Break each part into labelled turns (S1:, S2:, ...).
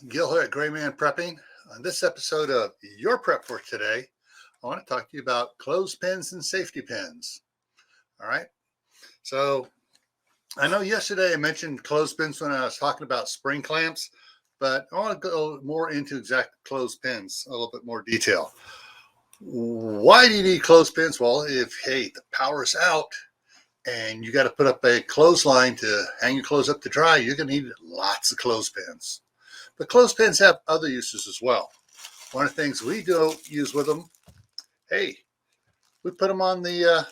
S1: Gil here at GrayManPrepping. On this episode of Your Prep for Today, I want to talk to you about clothespins and safety pins. All right. So I know yesterday I mentioned clothespins when I was talking about spring clamps, but I want to go more into exact clothespins, a little bit more detail. Why do you need clothespins? Well, if, the power's out and you got to put up a clothesline to hang your clothes up to dry, you're going to need lots of clothespins. But clothespins have other uses as well. One of the things we do use with them, we put them on the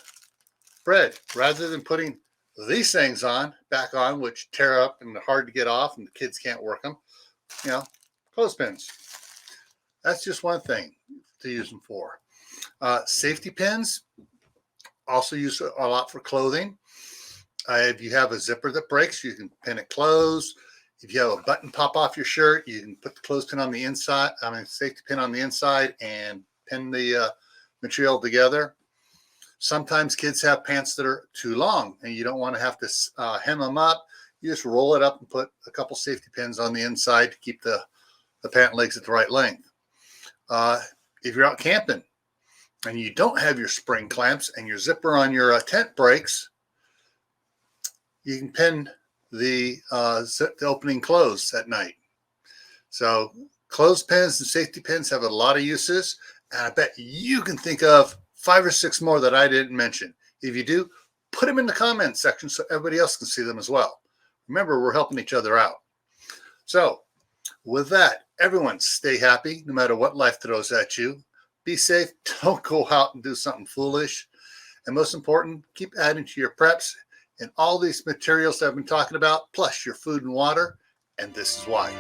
S1: bread rather than putting these things back on, which tear up and are hard to get off and the kids can't work them. Clothespins. That's just one thing to use them for. Safety pins, also used a lot for clothing. If you have a zipper that breaks, you can pin it closed. If you have a button pop off your shirt, you can put the clothespin on the inside, safety pin on the inside and pin the material together. Sometimes kids have pants that are too long and you don't want to have to hem them up. You just roll it up and put a couple safety pins on the inside to keep the pant legs at the right length. If you're out camping and you don't have your spring clamps and your zipper on your tent breaks, you can pin the opening closed at night. So clothespins and safety pins have a lot of uses, and I bet you can think of 5 or 6 more that I didn't mention. If you do, put them in the comments section so everybody else can see them as well. Remember, we're helping each other out. So with that, everyone stay happy no matter what life throws at you. Be safe. Don't go out and do something foolish. And most important, keep adding to your preps and all these materials that I've been talking about, plus your food and water. And this is why.